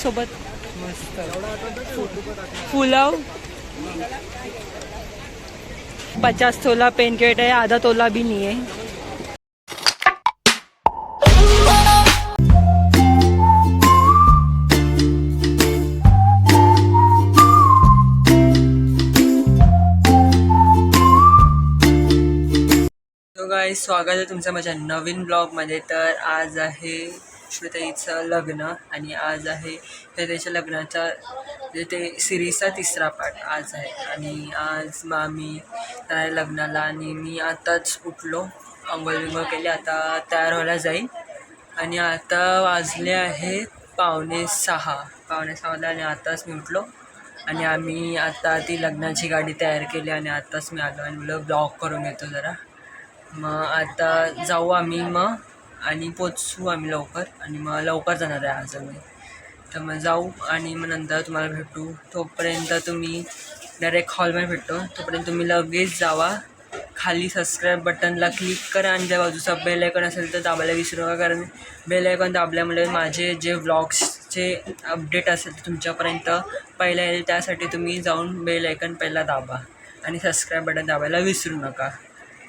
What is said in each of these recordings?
सोबत मस्त पुलाव 50 तोला पेनकेट है, आधा तोला भी नहीं है। तो गाइस स्वागत आहे तुमचं माझ्या नवीन ब्लॉगमध्ये। तर आज आहे श्वेताईचं लग्न आणि आज आहे श्वेताईच्या लग्नाचा ते सिरीजचा 3रा पार्ट आज आहे। आणि आज मामी आहे लग्नाला आणि मी आताच उठलो, अंघोळ बिंघोळ केली, आता तयार व्हायला जाईल। आणि आता वाजले आहे 5:45 आणि आताच मी उठलो आणि आम्ही आता ती लग्नाची गाडी तयार केली आणि आताच मी आलो आणि मला ब्लॉग करून घेतो जरा। मग आता जाऊ आम्ही मग आणि पोचू आम्ही लवकर आणि मग लवकर जाणार आहे आज आम्ही। तर मग जाऊ आणि मग नंतर तुम्हाला भेटू। तोपर्यंत तुम्ही डायरेक्ट हॉलमध्ये भेटतो, तोपर्यंत तुम्ही लगेच जावा, खाली सबस्क्राईब बटनला क्लिक करा आणि त्या बाजूचा बेल आयकॉन असेल तर दाबायला विसरू नका, कारण बेल आयकॉन दाबल्यामुळे माझे जे व्लॉग्सचे अपडेट असेल तर तुमच्यापर्यंत पहिला येईल। त्यासाठी तुम्ही जाऊन बेल आयकॉन पहिला दाबा आणि सबस्क्राईब बटन दाबायला विसरू नका।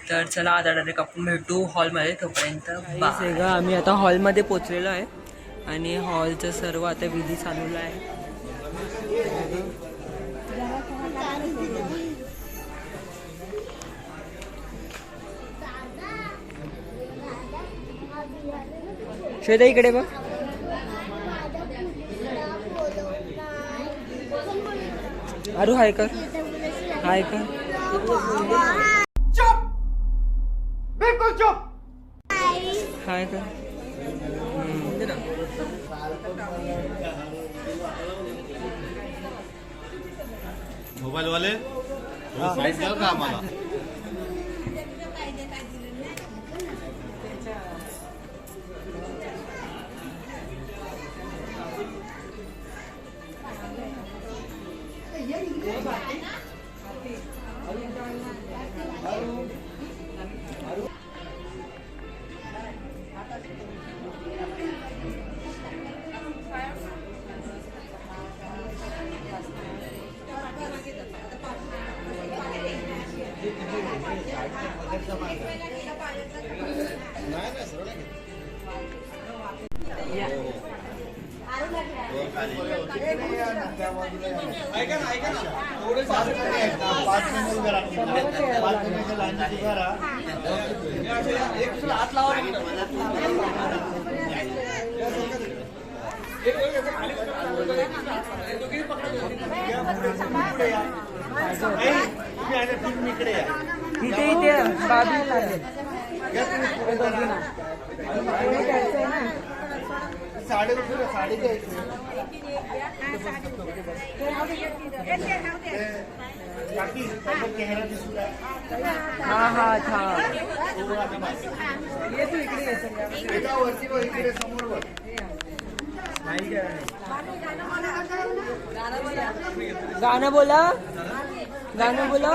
तर चला आता डायरेक्ट आपण भेटू हॉलमध्ये, तोपर्यंत बाय। आम्ही आता हॉलमध्ये पोचलेलो आहे आणि हॉलचं सर्व आता विधी चालू आहे। श्वेता इकडे बघ, अरू हाय कर, हाय कर, बिल्कुल चुप, हाय कर। मोबाईल वाले साईड द्याल का आम्हाला? गाणं बोला, गाणं बोला।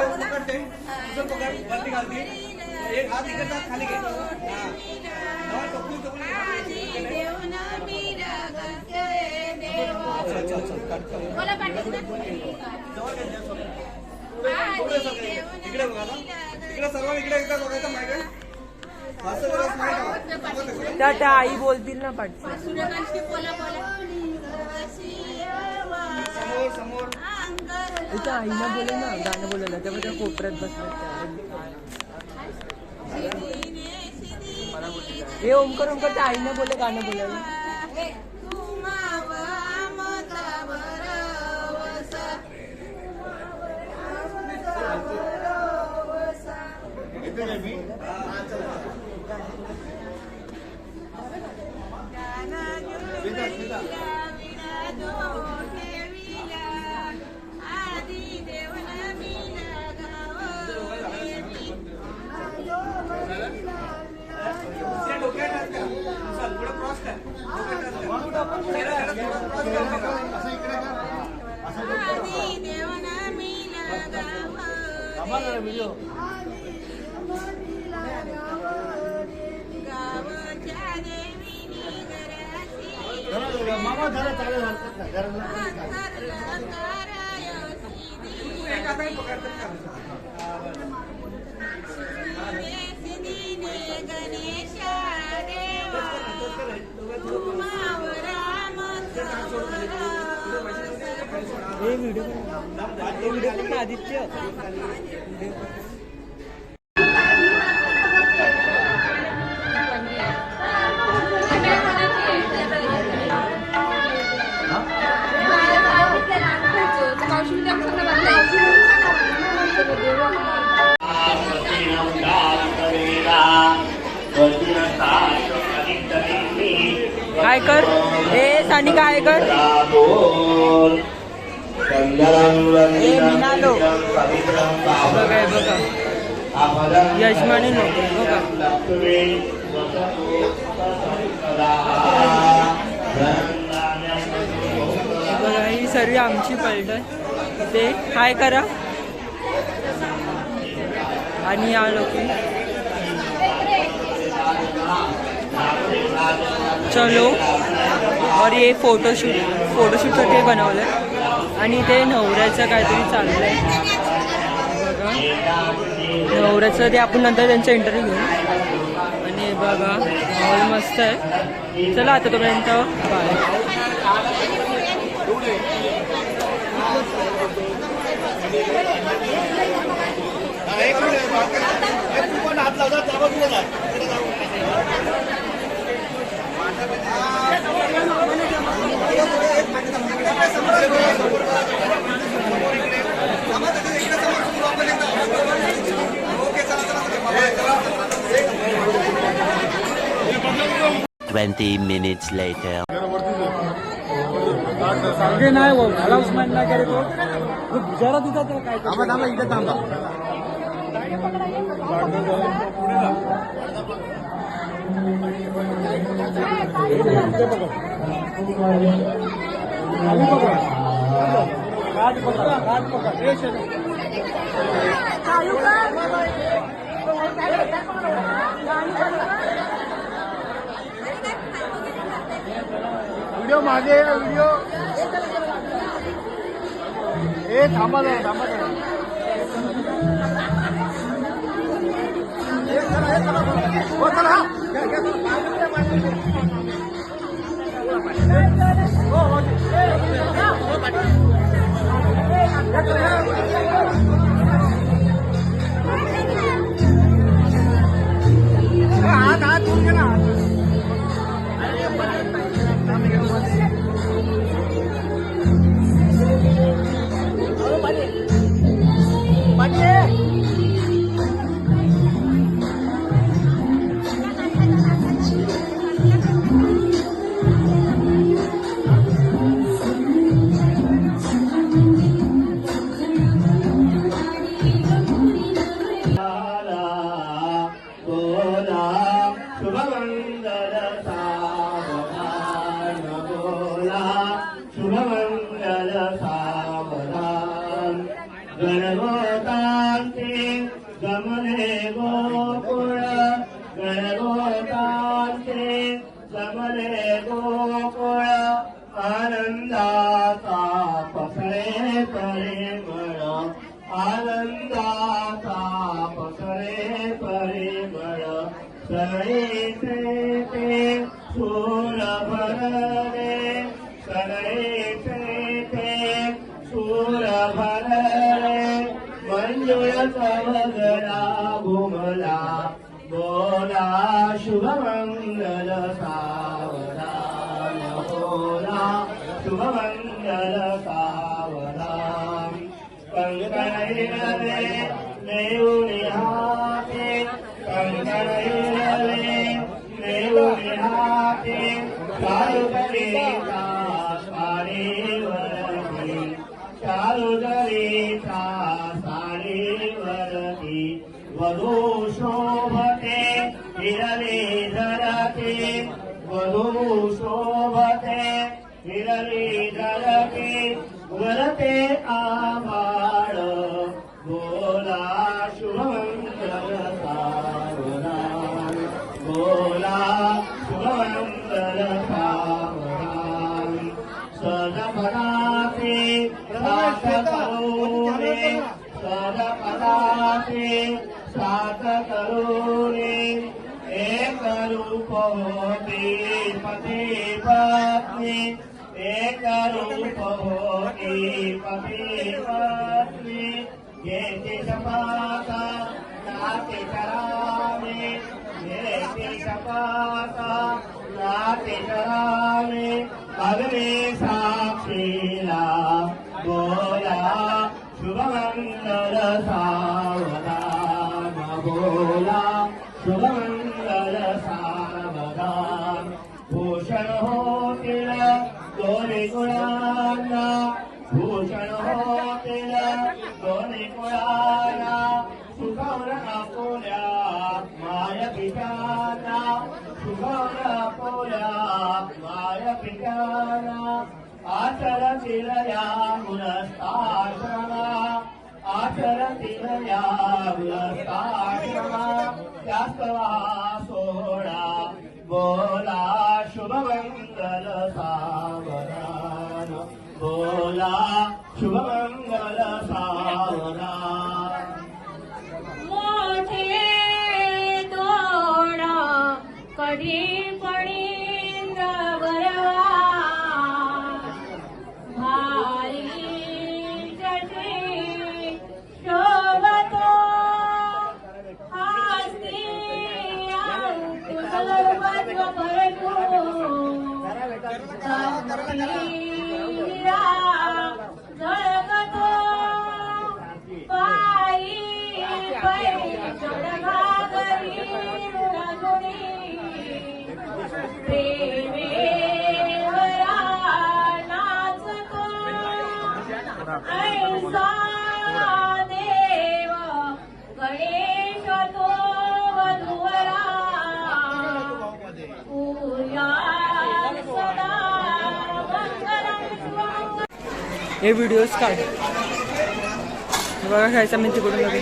त्या आई बोलतील ना पाठची। इथं आईना बोले ना, गाणं बोलायला, तेव्हा त्या कोपऱ्यात बसल्या। हे ओमकर ओमकर त्या आईना बोले गाणं बोलायला। आदित्य काय कर ए सानी काय कर मिनालो बघा बघा यजमानी नको बघा बघा ही सर्व आमची पलट ते हाय करा आणि या लोक चलो और ये फोटोशूटसाठी बनवलं आणि ते नवऱ्याचं काहीतरी चाललंय बघा नवऱ्याचं ते आपण नंतर त्यांचा इंटरव्ह्यू घेऊ आणि बघा हॉल मस्त आहे चला आता तोपर्यंत बाय minutes later. सांगे नाही हो अनाउन्समेंट नाही करे तो गुजरात दिला तर काय थांबा थांबा इथे थांबा व्हिडिओ मागे व्हिडिओ ए थांबा जरा थांबा जरा हो चला हात हात दूर घे ना गमने गोकुळ गणगोतांते गमने गोकुळ आनंदाचा पसरे परिमळ आनंदाचा पसरे परिमळ सगळीचे ते सूर भरले सगळीचे ते सूर भरले मंजुळ समगला घुमला बोला शुभमंगल सावधान बोला शुभमंगल सावधान कंकणैरवे नेऊनि हाते कंकणैरवे नेऊनि हाते चारुदरीचा साडीवरती चारुदरीचा साडीवरती वधू शोभते हिरवी धरती वधू शोभते हिरवी धरती वरते आभाळ बोला सदपदाते सात करोरे सदपदाते सात करोरे एक रूप होते पते पत्नी एक रूप होते पते पत्नी येते शपाता नाते करावे येते शपाता नाते करावे अग्ने साक्षीला बोला शुभमंगल सावधान बोला शुभमंगल सावधान भूषण होतील दोन्ही गुणांना भूषण होतील दोन्ही गुणांना सुखवण आपोल्या माय पिताना सुखवण आपोल्या माय पिताना आचरतील या गुणस्थाश्रमा आचरतील या गुणस्थाश्रमा शास्त्रवा सोहळा बोला शुभमंगल सावधान बोला शुभमंगल सावधान मोठे तोडा कधी पडीन बरवा भारी जटे शोभतो हास्ती अंकुशर्वत्व परतो तपीरा झळकतो पायी पायी चढघागरी ऋणागुणी प्रेमेवरा नाचतो ऐसा देव गणेश तो वधूवरा पूजा सदा मंगलम शुभमंगलम. हे व्हिडिओज काढ बघा खायचा मी तिकडून लगे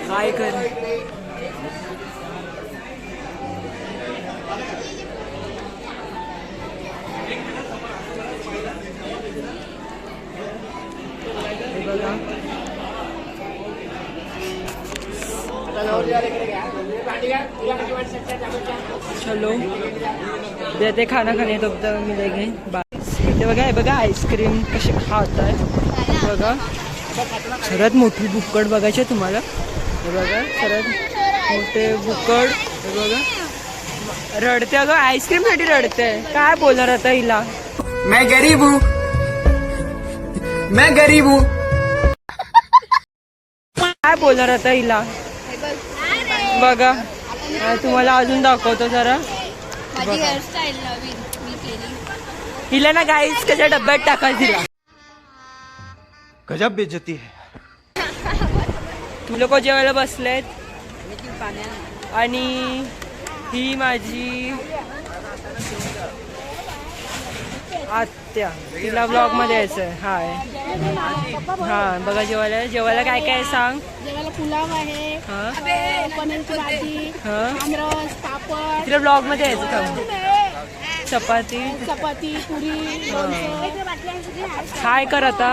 काय कर हे बघा चलो देते खाना खाने तब तक मिलेंगे ते बघा हे बघा आईस्क्रीम कशी खात आहे बघा सर्वात मोठी बुक्कड बघायची आहे तुम्हाला हे बघा सर्वात मोठे बुक्कड हे बघा रडते अगं आईस्क्रीम साठी रडते काय बोलणार आता हिला मैं गरीब हूँ काय बोलणार आता हिला बघा तुम्हाला अजून दाखवतो जरा माझी हेअरस्टाईल नवीन मी केली. हिला ना गाईस त्याच्या डब्यात टाकायचं तिला गजब बेइज्जती है. तुम्ही लोक जेवायला बसलेत आणि ही माझी आत्या तिला ब्लॉग मध्ये यायचंय हाय हा बघा जेवायला काय काय सांग जेवायला पुलाव आहे हा पनीरची भाजी हा आमरस पापड तिला ब्लॉग मध्ये यायचं का चपाती चपाती पुरी लोणचं. हाय कर आता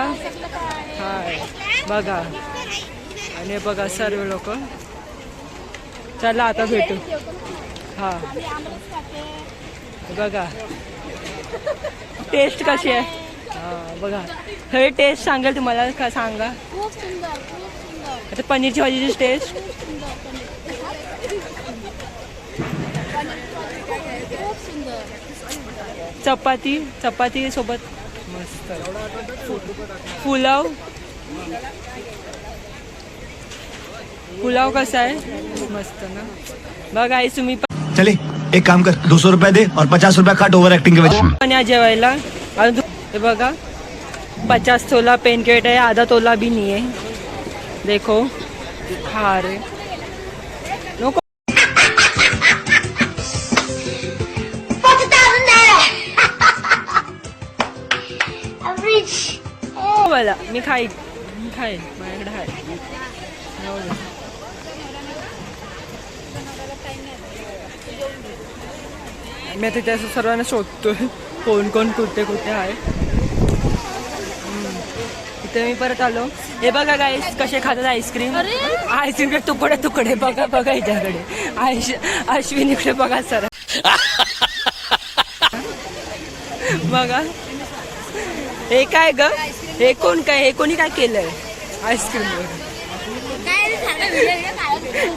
हाय बघा आणि बघा सर्व लोक चला आता भेटू हा बघा टेस्ट कशी आहे हा बघा हे टेस्ट सांगेल तुम्हाला का सांगा खूप सुंदर आता पनीरची भाजीची टेस्ट खूप सुंदर. चपाती सोबत मस्त पुलाव कसा आहे मस्त ना बघा आई तुम्ही चले एक काम कर 200 रुपया दे और 50 रुपया काट ओवर एक्टिंग के वजह पण या जेवायला अजून हे बघा 50 तोला पेनकेट आहे आधा तोला भी नहीं है देखो खा रे नको मला मी खाईन माझ्याकडे आहे मी आता त्या सर्वांना शोधतोय कोण कोण कुठे कुठे आहे. इथे मी परत आलो. हे बघा गाईस कसे खातात आईस्क्रीम. आईस्क्रीमचे तुकडे तुकडे बघा बघा हिच्याकडे. अश्विनीकडे बघा सर बघा. हे काय ग, हे कोण काय, हे कोणी काय केलंय आईस्क्रीमवर.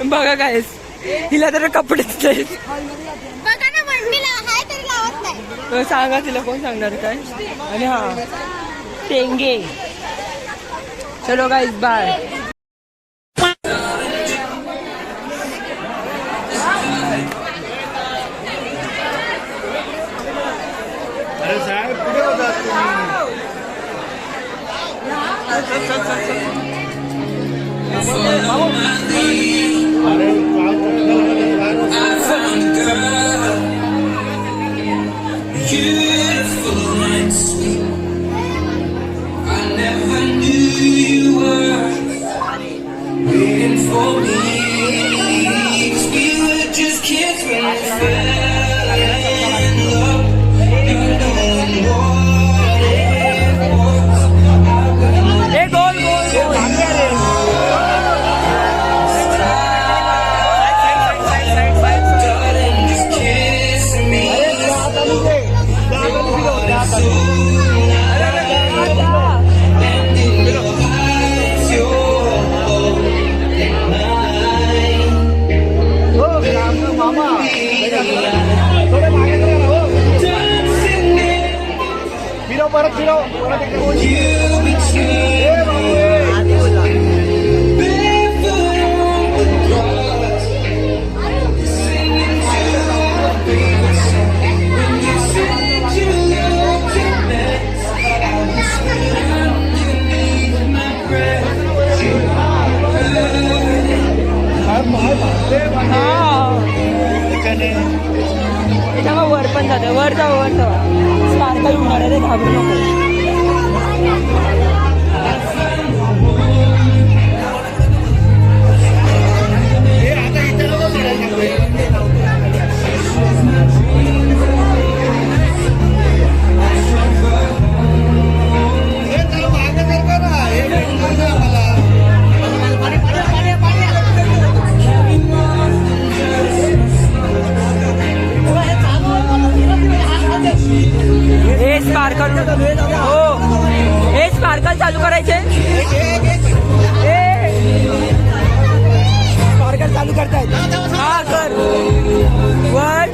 बघा गाईस हिला तर कपडे सांगा तिला कोण सांगणार काय. आणि हा टेंगे. चलो गाइस बाय. अरे साहेब कुठे होतात वर पण जाते. वर जाऊ स्पार्कल होणार आहे. घाबरू नको. हे स्पार्कल हो, हे स्पार्कल चालू करायचे. स्पार्कल चालू करतायत. हा कर. वर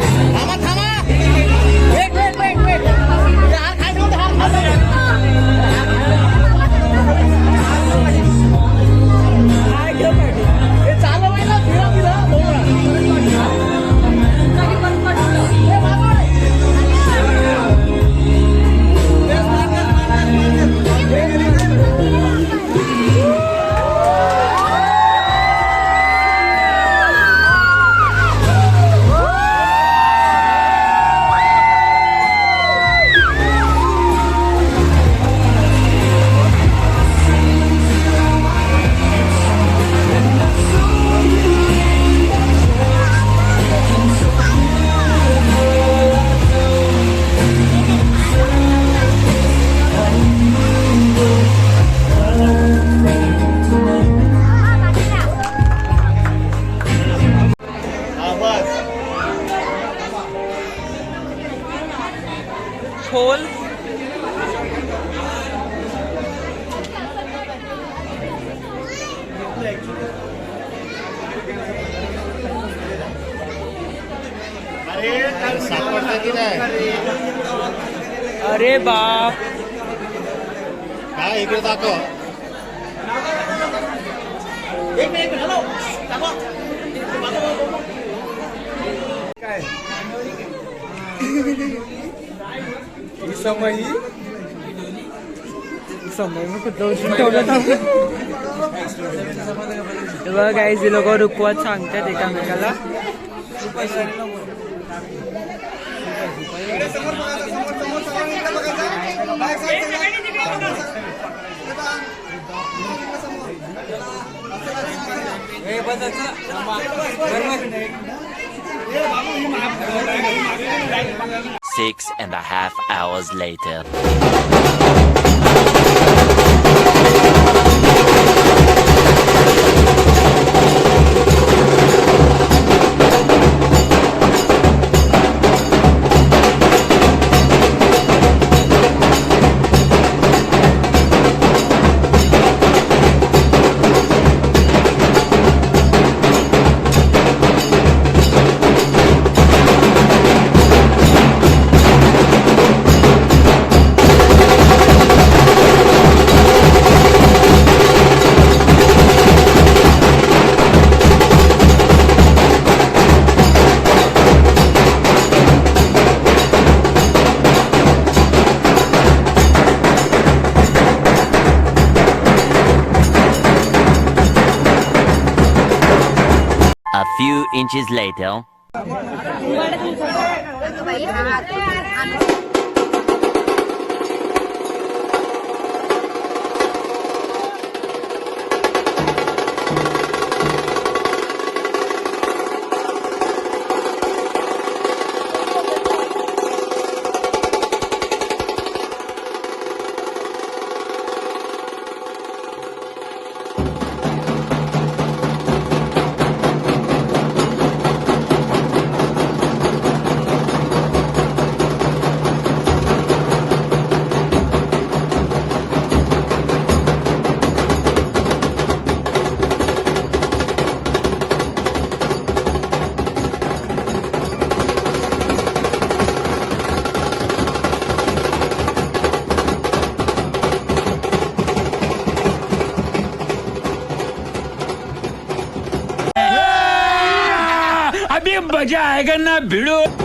खोल. अरे बाप. काय इकडे दाखव. काय समय मग कुठलं ठेवलं. तेव्हा काही लोक रुकवत सांगतात एकामेकाला. 6.5 hours later. A few inches later. अभी मजा आएगा ना भिड़ो.